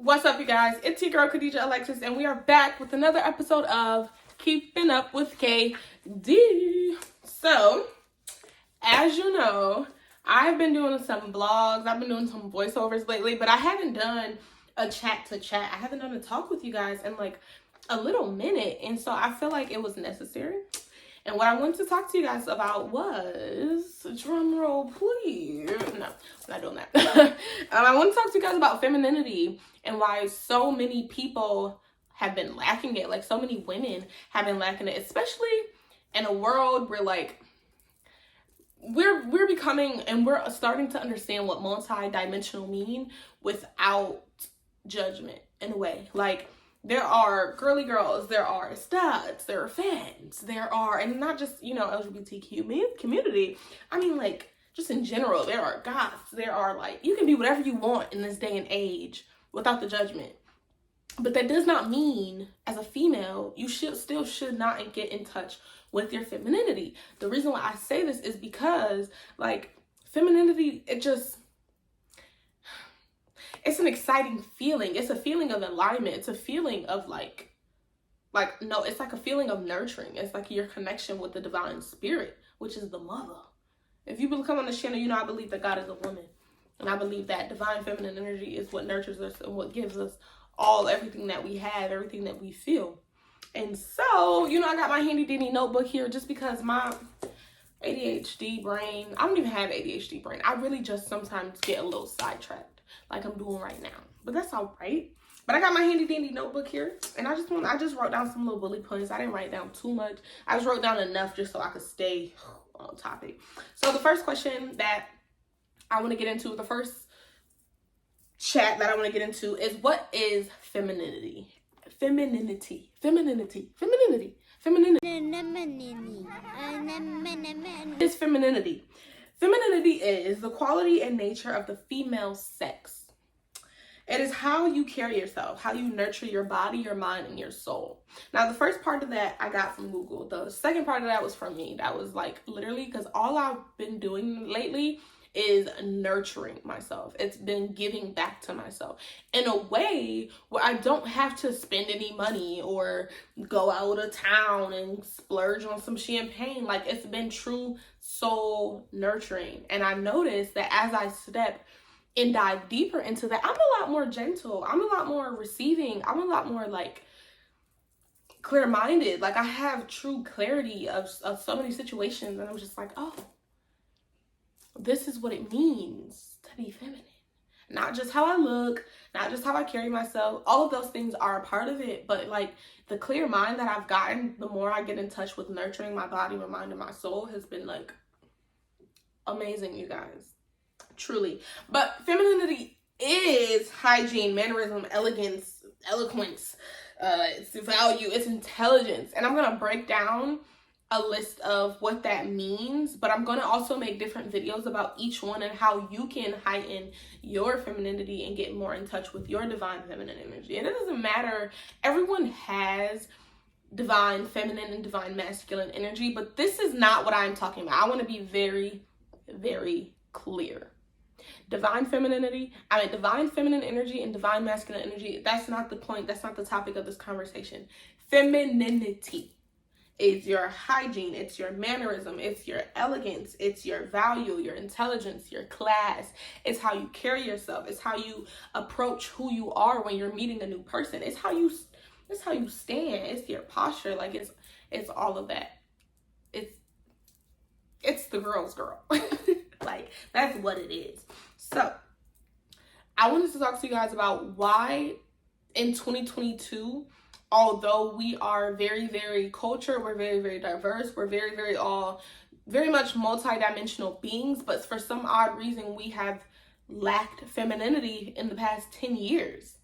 What's up, you guys? It's your girl, KadijaahAlexus, and we are back with another episode of Keeping Up with KD. So, as you know, I've been doing some vlogs, I've been doing some voiceovers lately, but I haven't done a chat to chat. I haven't done a talk with you guys in like a little minute, and so I feel like it was necessary. And what I wanted to talk to you guys about was, drum roll please, no, I'm not doing that. I want to talk to you guys about femininity and why so many people have been lacking it. Like, so many women have been lacking it, especially in a world where like we're becoming and we're starting to understand what multi-dimensional mean without judgment in a way. Like, there are girly girls, there are studs, there are fans, there are, and not just, you know, LGBTQ community. I mean, like, just in general, there are goths, there are, like, you can be whatever you want in this day and age without the judgment. But that does not mean, as a female, you still should not get in touch with your femininity. The reason why I say this is because, like, femininity, it's an exciting feeling. It's a feeling of alignment. It's a feeling of no, it's like a feeling of nurturing. It's like your connection with the divine spirit, which is the mother. If you come on this channel, you know I believe that God is a woman. And I believe that divine feminine energy is what nurtures us and what gives us everything that we have, everything that we feel. And so, you know, I got my handy dandy notebook here just because my ADHD brain, I don't even have ADHD brain. I really just sometimes get a little sidetracked, like I'm doing right now, but that's all right. But I got my handy dandy notebook here, and I just wrote down some little bullet points. I didn't write down too much. I just wrote down enough just so I could stay on topic. So the first question that I want to get into, the first chat that I want to get into is, what is femininity? Femininity. Is femininity. Femininity is the quality and nature of the female sex. It is how you carry yourself, how you nurture your body, your mind, and your soul. Now, the first part of that I got from Google. The second part of that was from me. That was like literally, because all I've been doing lately is nurturing myself. It's been giving back to myself in a way where I don't have to spend any money or go out of town and splurge on some champagne. Like, it's been true soul nurturing. And I noticed that as I step and dive deeper into that, I'm a lot more gentle. I'm a lot more receiving. I'm a lot more like clear-minded. Like, I have true clarity of so many situations, and I'm just like, oh, this is what it means to be feminine. Not just how I look, not just how I carry myself. All of those things are a part of it. But like, the clear mind that I've gotten, the more I get in touch with nurturing my body, my mind, and my soul, has been like amazing, you guys. Truly. But femininity is hygiene, mannerism, elegance, eloquence, it's value, it's intelligence. And I'm going to break down a list of what that means, but I'm going to also make different videos about each one and how you can heighten your femininity and get more in touch with your divine feminine energy. And it doesn't matter, everyone has divine feminine and divine masculine energy, but this is not what I'm talking about. I want to be very, very clear. Divine femininity, divine feminine energy and divine masculine energy, that's not the point, that's not the topic of this conversation. Femininity is your hygiene, it's your mannerism, it's your elegance, it's your value, your intelligence, your class. It's how you carry yourself. It's how you approach who you are when you're meeting a new person. It's how you stand. It's your posture. Like, it's all of that. It's the girl's girl. Like, that's what it is. So, I wanted to talk to you guys about why in 2022, although we are very, very cultured, we're very, very diverse, we're very, very much multi-dimensional beings, but for some odd reason, we have lacked femininity in the past 10 years.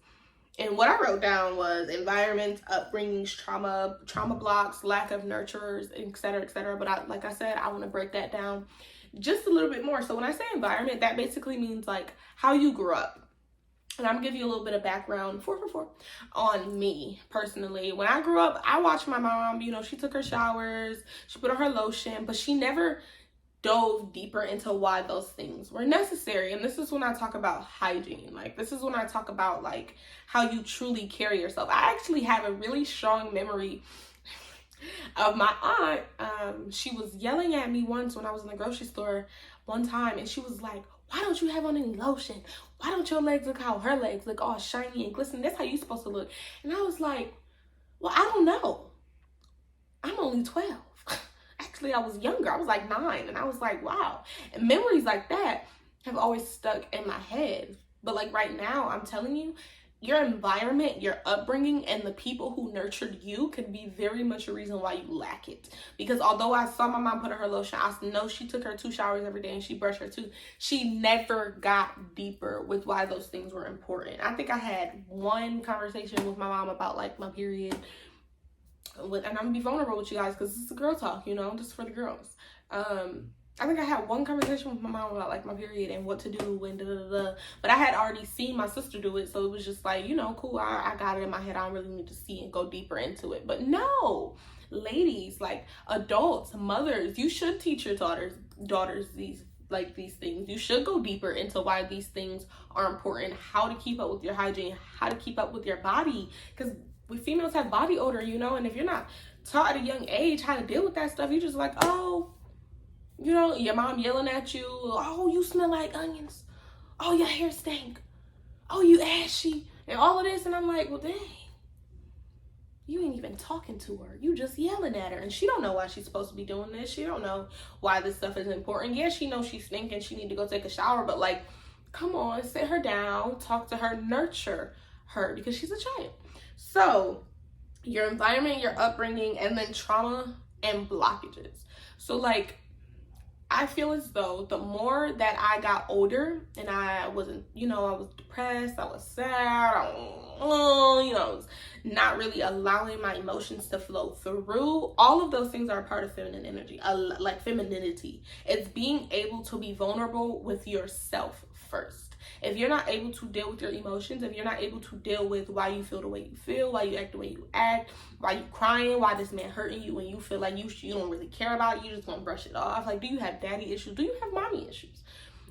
And what I wrote down was environment, upbringings, trauma blocks, lack of nurturers, etc., etc. But like I said, I want to break that down just a little bit more. So when I say environment, that basically means like how you grew up. And I'm gonna give you a little bit of background on me personally. When I grew up, I watched my mom, you know, she took her showers, she put on her lotion, but she never dove deeper into why those things were necessary. And this is when I talk about hygiene. Like, this is when I talk about like how you truly carry yourself. I actually have a really strong memory of my aunt. She was yelling at me once when I was in the grocery store one time, and she was like, why don't you have on any lotion? Why don't your legs look how her legs look, all shiny and glistening? That's how you're supposed to look. And I was like, well, I don't know. I'm only 12. Actually, I was younger. I was like 9. And I was like, wow. And memories like that have always stuck in my head. But like right now, I'm telling you, your environment, your upbringing, and the people who nurtured you could be very much a reason why you lack it. Because although I saw my mom put on her lotion, I know she took her 2 showers every day and she brushed her tooth. She never got deeper with why those things were important. I think I had one conversation with my mom about like my period. And I'm gonna be vulnerable with you guys because this is a girl talk, you know, just for the girls. I think I had one conversation with my mom about like my period and what to do and but I had already seen my sister do it, so it was just like, you know, cool, I got it in my head. I don't really need to see and go deeper into it. But no, ladies, like adults, mothers, you should teach your daughters these things. You should go deeper into why these things are important, how to keep up with your hygiene, how to keep up with your body, because we females have body odor, you know, and if you're not taught at a young age how to deal with that stuff, you're just like, oh, you know, your mom yelling at you, oh, you smell like onions, oh, your hair stink, oh, you ashy, and all of this. And I'm like, well, dang, you ain't even talking to her. You just yelling at her, and she don't know why she's supposed to be doing this. She don't know why this stuff is important. Yeah, she knows she's stinking, she need to go take a shower, but like, come on, sit her down, talk to her, nurture her, because she's a child. So your environment, your upbringing, and then trauma and blockages. So like, I feel as though the more that I got older and I wasn't, you know, I was depressed, I was sad, you know, I was not really allowing my emotions to flow through. All of those things are a part of feminine energy, like femininity. It's being able to be vulnerable with yourself first. If you're not able to deal with your emotions, if you're not able to deal with why you feel the way you feel, why you act the way you act, why you crying, why this man hurting you, when you feel like you don't really care about it, you just want to brush it off. Like, do you have daddy issues? Do you have mommy issues?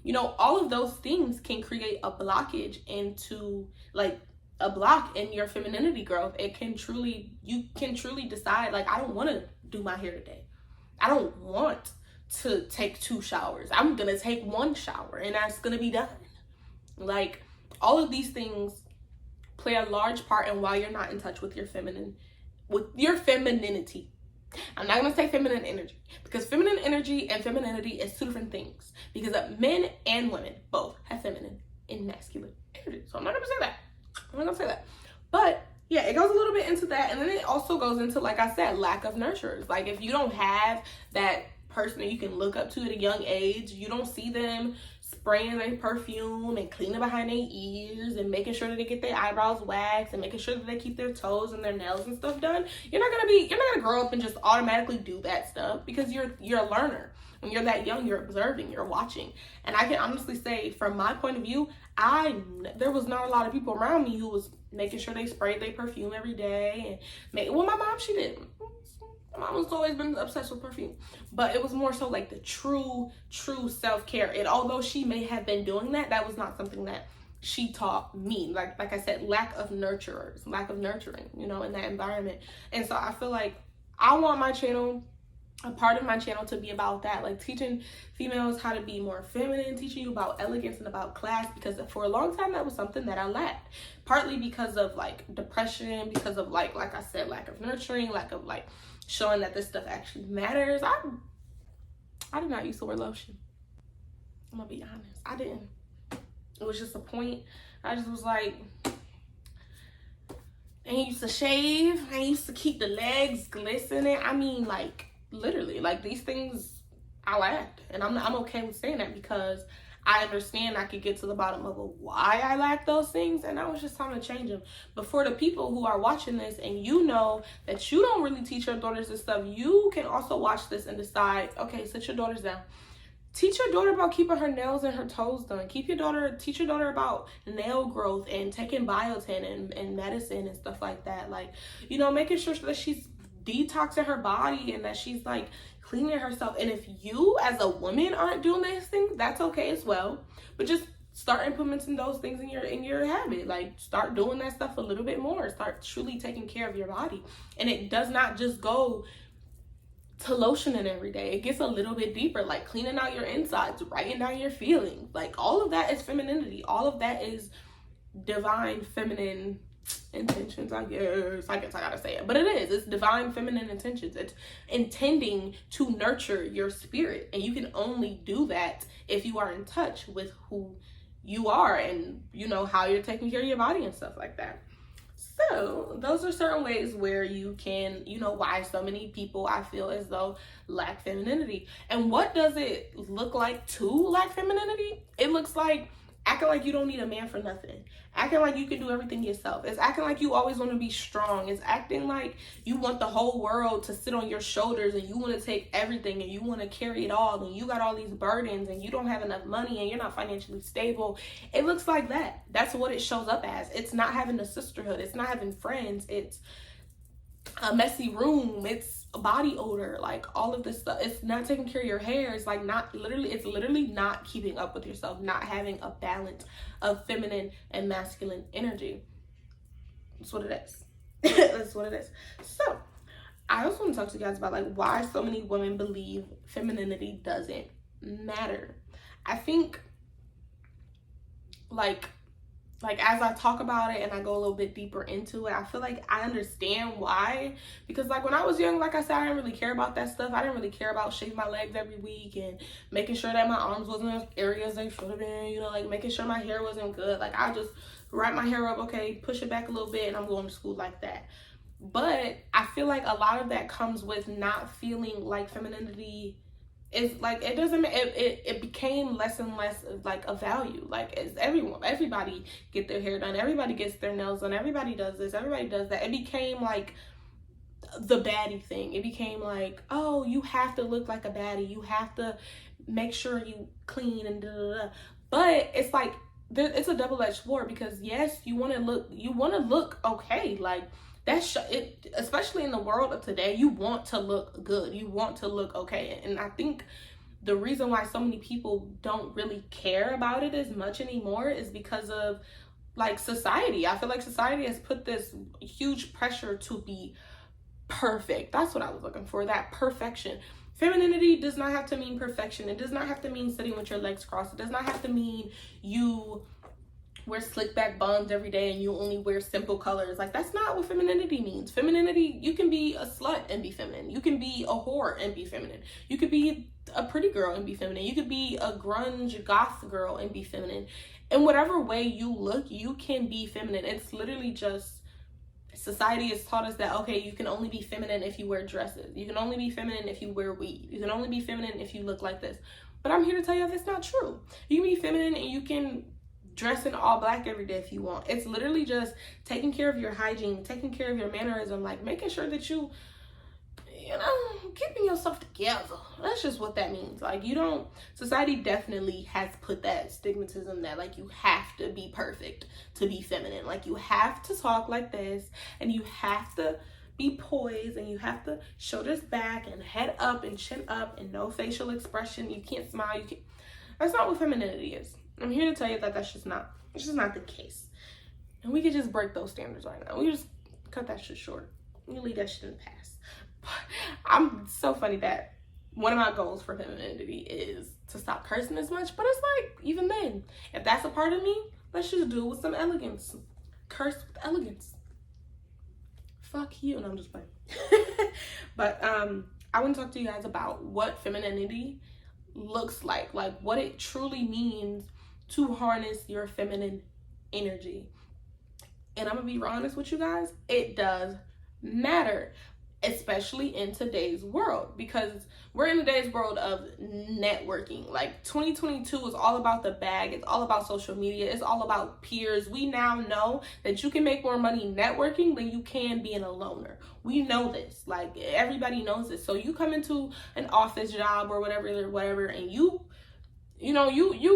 You know, all of those things can create a blockage into, like, a block in your femininity growth. You can truly decide, like, I don't want to do my hair today. I don't want to take 2 showers. I'm going to take 1 shower and that's going to be done. Like, all of these things play a large part in why you're not in touch with your femininity. I'm not going to say feminine energy, because feminine energy and femininity is 2 different things, because men and women both have feminine and masculine energy. So I'm not going to say that. But yeah, it goes a little bit into that. And then it also goes into, like I said, lack of nurturers. Like, if you don't have that person that you can look up to at a young age, you don't see them spraying their perfume and cleaning behind their ears and making sure that they get their eyebrows waxed and making sure that they keep their toes and their nails and stuff done, you're not gonna grow up and just automatically do that stuff, because you're a learner. When you're that young, you're observing, you're watching. And I can honestly say, from my point of view, there was not a lot of people around me who was making sure they sprayed their perfume every day. And my mom, she did. My mom's always been obsessed with perfume, but it was more so like the true self-care. And although she may have been doing that, that was not something that she taught me. Like I said, lack of nurturing, you know, in that environment. And so I feel like I want a part of my channel to be about that, like teaching females how to be more feminine, teaching you about elegance and about class, because for a long time that was something that I lacked, partly because of like depression, because of like I said, lack of nurturing, lack of like showing that this stuff actually matters. I did not used to wear lotion. I'm gonna be honest, I didn't. It was just a point. I just was like, I used to shave, I used to keep the legs glistening. I mean, like, literally, like, these things I lacked, and I'm okay with saying that, because I understand I could get to the bottom of why I lack those things, and now it's just time to change them. But for the people who are watching this and you know that you don't really teach your daughters this stuff, you can also watch this and decide, okay, sit your daughters down. Teach your daughter about keeping her nails and her toes done. Teach your daughter about nail growth and taking biotin and medicine and stuff like that. Like, you know, making sure that she's detoxing her body and that she's like cleaning herself. And if you as a woman aren't doing these things, that's okay as well. But just start implementing those things in your habit. Like, start doing that stuff a little bit more. Start truly taking care of your body. And it does not just go to lotioning every day. It gets a little bit deeper, like cleaning out your insides, writing down your feelings. Like, all of that is femininity. All of that is divine feminine intentions, I guess I gotta say it, but it's divine feminine intentions. It's intending to nurture your spirit, and you can only do that if you are in touch with who you are and you know how you're taking care of your body and stuff like that. So those are certain ways where you can, you know, why so many people, I feel as though, lack femininity. And what does it look like to lack femininity? It looks like acting like you don't need a man for nothing. Acting like you can do everything yourself. It's acting like you always want to be strong. It's acting like you want the whole world to sit on your shoulders and you want to take everything and you want to carry it all and you got all these burdens and you don't have enough money and you're not financially stable. It looks like that. That's what it shows up as. It's not having a sisterhood. It's not having friends. It's a messy room. It's body odor, like all of this stuff. It's not taking care of your hair. It's like it's literally not keeping up with yourself, not having a balance of feminine and masculine energy. That's what it is. That's what it is. So I also want to talk to you guys about like why so many women believe femininity doesn't matter. I think like as I talk about it and I go a little bit deeper into it, I feel like I understand why. Because like when I was young, like I said, I didn't really care about that stuff. I didn't really care about shaving my legs every week and making sure that my arms wasn't as airy as they should have been, you know, like making sure my hair wasn't good. Like I just wrap my hair up, okay, push it back a little bit and I'm going to school like that. But I feel like a lot of that comes with not feeling like femininity it's like it became less and less of like a value. Like, it's everybody get their hair done, everybody gets their nails done, everybody does this, everybody does that. It became like the baddie thing. It became like, oh, you have to look like a baddie, you have to make sure you clean and da da da. But it's like it's a double-edged sword, because yes, you want to look okay. Like, that's it, especially in the world of today. You want to look good, you want to look okay. And I think the reason why so many people don't really care about it as much anymore is because of like society. I feel like society has put this huge pressure to be perfect. That's what I was looking for, that perfection. Femininity does not have to mean perfection. It does not have to mean sitting with your legs crossed. It does not have to mean you wear slick back buns every day and you only wear simple colors. Like, that's not what femininity means. Femininity, you can be a slut and be feminine. You can be a whore and be feminine. You could be a pretty girl and be feminine. You could be a grunge goth girl and be feminine. In whatever way you look, you can be feminine. It's literally just society has taught us that, okay, you can only be feminine if you wear dresses. You can only be feminine if you wear weave. You can only be feminine if you look like this. But I'm here to tell you that's not true. You can be feminine and you can dress in all black every day if you want. It's literally just taking care of your hygiene, taking care of your mannerism, like making sure that you know, keeping yourself together. That's just what that means. Like, society definitely has put that stigmatism that like you have to be perfect to be feminine. Like, you have to talk like this and you have to be poised and you have to shoulders back and head up and chin up and no facial expression. You can't smile. That's not what femininity is. I'm here to tell you that it's just not the case. And we could just break those standards right now. We just cut that shit short. We leave that shit in the past. But I'm so funny that one of my goals for femininity is to stop cursing as much. But it's like, even then, if that's a part of me, let's just do it with some elegance. Curse with elegance. Fuck you. No, I'm just playing. But I want to talk to you guys about what femininity looks like what it truly means to harness your feminine energy. And I'm gonna be honest with you guys, it does matter, especially in today's world, because we're in today's world of networking. Like, 2022 is all about the bag. It's all about social media. It's all about peers. We now know that you can make more money networking than you can being a loner. We know this. Like, everybody knows this. So you come into an office job or whatever, and you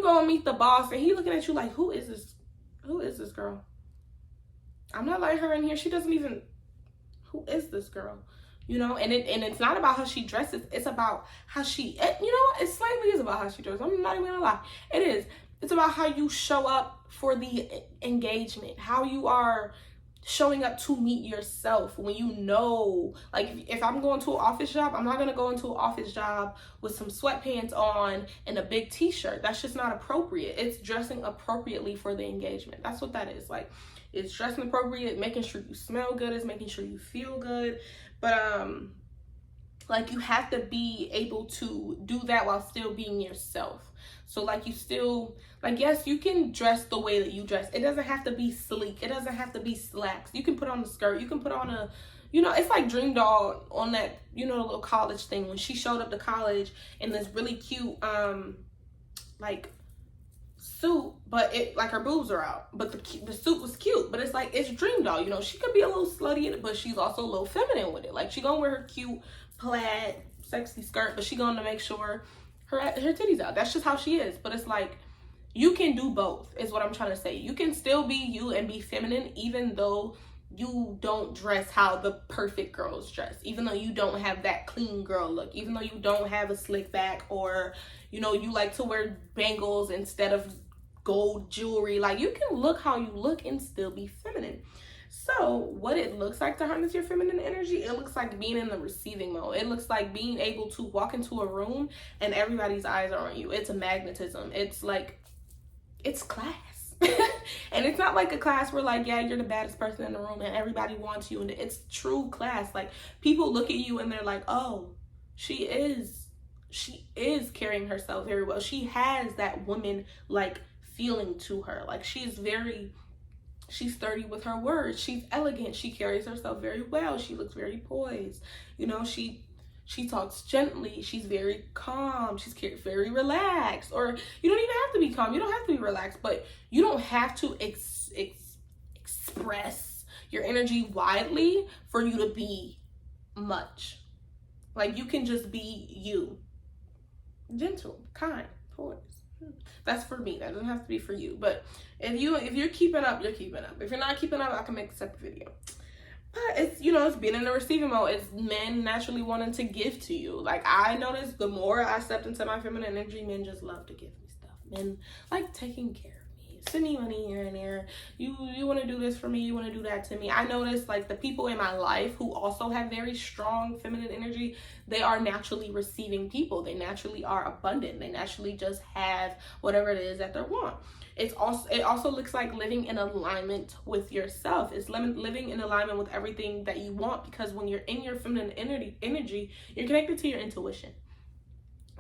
go and meet the boss and he looking at you like, who is this girl? I'm not letting her in here. She doesn't even, who is this girl? you know, and it's not about how she dresses, it's about how she, you know what, it slightly is about how she dresses. I'm not even gonna lie, it is. It's about how you show up for the engagement, how you are showing up to meet yourself. When you know, like if I'm going to an office job, I'm not going to go into an office job with some sweatpants on and a big t-shirt. That's just not appropriate. It's dressing appropriately for the engagement. That's what that is. Like, it's dressing appropriate, making sure you smell good, it's making sure you feel good. But like, you have to be able to do that while still being yourself. So like, you still, like, yes, you can dress the way that you dress. It doesn't have to be sleek. It doesn't have to be slacks. You can put on a skirt. You can put on a, you know, it's like Dream Doll on that, you know, the little college thing, when she showed up to college in this really cute, like, suit, but it, like, her boobs are out, but the suit was cute. But it's like, it's Dream Doll, you know, she could be a little slutty in it, but she's also a little feminine with it. Like, she gonna wear her cute plaid sexy skirt, but she gonna make sure her titties out. That's just how she is. But it's like, you can do both, is what I'm trying to say. You can still be you and be feminine, even though you don't dress how the perfect girls dress, even though you don't have that clean girl look, even though you don't have a slick back, or, you know, you like to wear bangles instead of gold jewelry. Like, you can look how you look and still be feminine. So what it looks like to harness your feminine energy, it looks like being in the receiving mode. It looks like being able to walk into a room and everybody's eyes are on you. It's a magnetism. It's like, it's class. And it's not like a class where, like, yeah, you're the baddest person in the room and everybody wants you. And it's true class. Like, people look at you and they're like, oh, she is carrying herself very well. She has that woman like feeling to her. Like, she's sturdy with her words. She's elegant. She carries herself very well. She looks very poised. You know, she talks gently. She's very calm. She's very relaxed. Or you don't even have to be calm. You don't have to be relaxed, but you don't have to express your energy widely for you to be much. Like, you can just be you. Gentle, kind, poised. That's for me. That doesn't have to be for you. But if you're keeping up, you're keeping up. If you're not keeping up, I can make a separate video. But it's, you know, it's being in the receiving mode. It's men naturally wanting to give to you. Like, I notice the more I step into my feminine energy, men just love to give me stuff. Men like taking care of me, send me money here and there. You want to do this for me, you want to do that to me. I notice, like, the people in my life who also have very strong feminine energy, they are naturally receiving people. They naturally are abundant. They naturally just have whatever it is that they want. It also looks like living in alignment with yourself. It's living in alignment with everything that you want, because when you're in your feminine energy, you're connected to your intuition.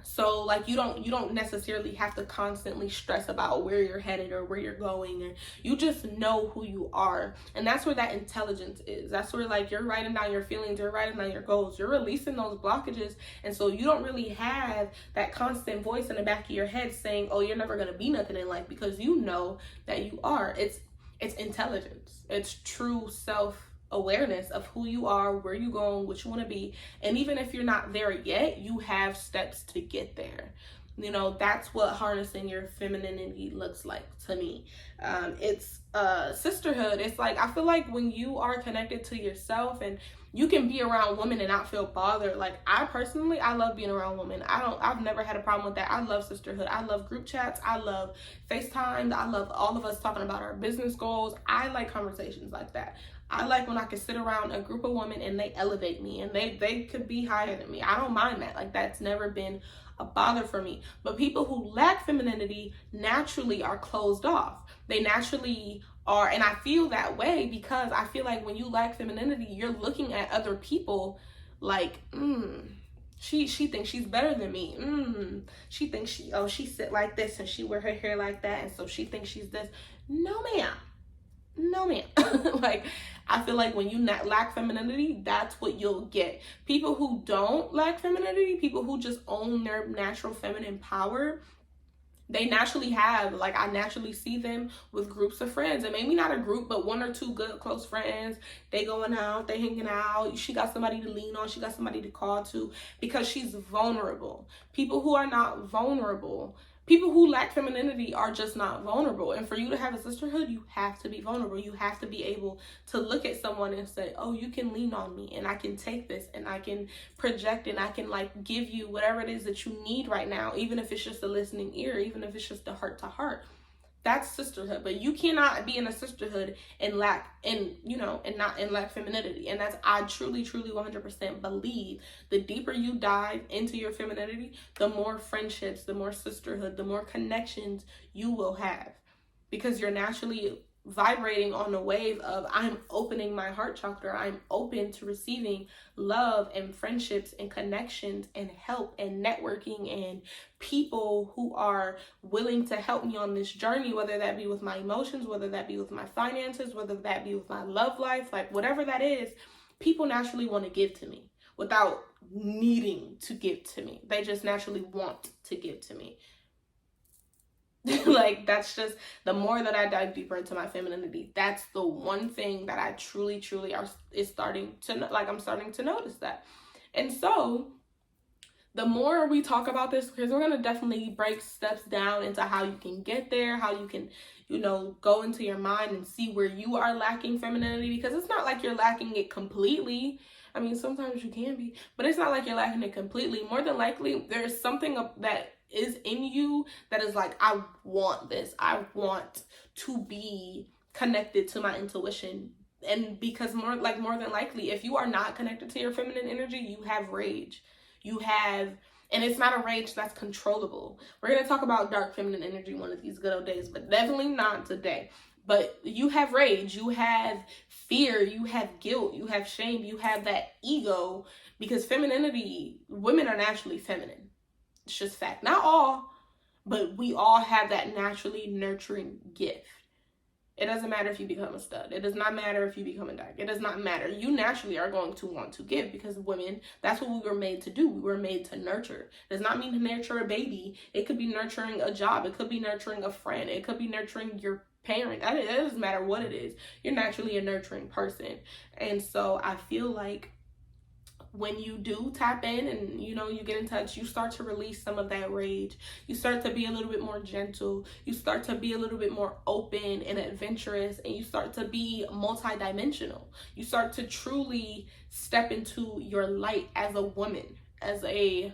So, like, you don't necessarily have to constantly stress about where you're headed or where you're going, or you just know who you are. And that's where that intelligence is. That's where, like, you're writing down your feelings, you're writing down your goals, you're releasing those blockages. And so you don't really have that constant voice in the back of your head saying, oh, you're never going to be nothing in life, because you know that you are. It's intelligence. It's true self-awareness of who you are, where you're going, what you want to be. And even if you're not there yet, you have steps to get there. You know, that's what harnessing your femininity looks like to me. It's sisterhood. It's like, I feel like when you are connected to yourself and you can be around women and not feel bothered. Like, I personally, I love being around women. I've never had a problem with that. I love sisterhood. I love group chats. I love FaceTime. I love all of us talking about our business goals. I like conversations like that. I like when I can sit around a group of women and they elevate me, and they could be higher than me. I don't mind that. Like, that's never been a bother for me. But people who lack femininity naturally are closed off. They naturally are, and I feel that way because I feel like when you lack femininity, you're looking at other people like, she thinks she's better than me. She thinks she sit like this and she wear her hair like that, and so she thinks she's this. No, ma'am. Like, I feel like when you lack femininity, that's what you'll get. People who don't lack femininity, people who just own their natural feminine power, they naturally have, like, I naturally see them with groups of friends, and maybe not a group, but one or two good close friends. They going out, they hanging out. She got somebody to lean on, she got somebody to call to, because she's vulnerable. People who are not vulnerable, People who lack femininity are just not vulnerable. And for you to have a sisterhood, you have to be vulnerable. You have to be able to look at someone and say, oh, you can lean on me and I can take this and I can project and I can like give you whatever it is that you need right now, even if it's just a listening ear, even if it's just a heart to heart. That's sisterhood. But you cannot be in a sisterhood and lack and lack femininity. And that's, I truly 100% believe, the deeper you dive into your femininity, the more friendships, the more sisterhood, the more connections you will have, because you're naturally vibrating on the wave of, I'm opening my heart chakra. I'm open to receiving love and friendships and connections and help and networking and people who are willing to help me on this journey, whether that be with my emotions, whether that be with my finances, whether that be with my love life, like whatever that is. People naturally want to give to me without needing to give to me. They just naturally want to give to me. Like, that's just, the more that I dive deeper into my femininity, that's the one thing that I truly is starting to, like, I'm starting to notice that. And so the more we talk about this, because we're going to definitely break steps down into how you can get there, how you can, go into your mind and see where you are lacking femininity, because it's not like you're lacking it completely. I mean, sometimes you can be, but it's not like you're lacking it completely. More than likely, there's something that is in you that is like, I want this. I want to be connected to my intuition. And because more than likely, if you are not connected to your feminine energy, you have rage. And it's not a rage that's controllable. We're going to talk about dark feminine energy one of these good old days, but definitely not today. But you have rage, you have fear, you have guilt, you have shame, you have that ego, because femininity, women are naturally feminine. It's just fact. Not all, but we all have that naturally nurturing gift. It doesn't matter if you become a stud. It does not matter if you become a dyke. It does not matter. You naturally are going to want to give, because women, that's what we were made to do. We were made to nurture. It does not mean to nurture a baby. It could be nurturing a job. It could be nurturing a friend. It could be nurturing your parent. It doesn't matter what it is. You're naturally a nurturing person. And so I feel like when you do tap in and you get in touch, you start to release some of that rage. You start to be a little bit more gentle. You start to be a little bit more open and adventurous, and you start to be multidimensional. You start to truly step into your light as a woman, as a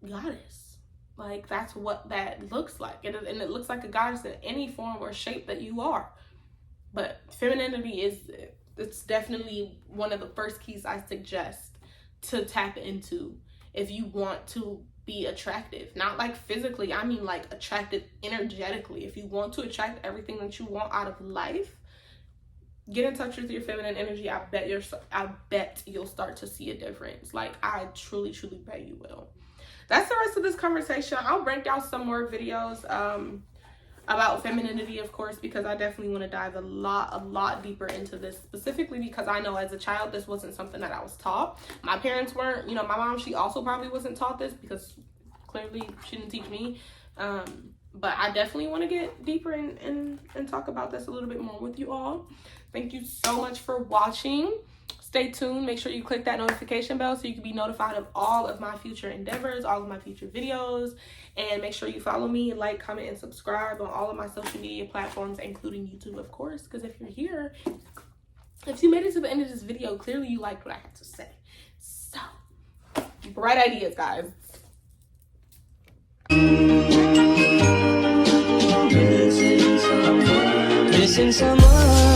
goddess. Like, that's what that looks like. And it looks like a goddess in any form or shape that you are. But femininity it's definitely one of the first keys I suggest to tap into if you want to be attractive. Not like physically, I mean like attractive energetically. If you want to attract everything that you want out of life, get in touch with your feminine energy. I bet you'll start to see a difference. Like, I truly bet you will. That's the rest of this conversation. I'll break down some more videos about femininity, of course, because I definitely want to dive a lot deeper into this, specifically because I know as a child, this wasn't something that I was taught. My parents weren't, my mom, she also probably wasn't taught this, because clearly she didn't teach me. But I definitely want to get deeper and talk about this a little bit more with you all. Thank you so much for watching. Stay tuned. Make sure you click that notification bell so you can be notified of all of my future endeavors, all of my future videos. And make sure you follow me, like, comment, and subscribe on all of my social media platforms, including YouTube, of course. Because if you're here, if you made it to the end of this video, clearly you liked what I had to say. So, bright ideas, guys. Missing someone.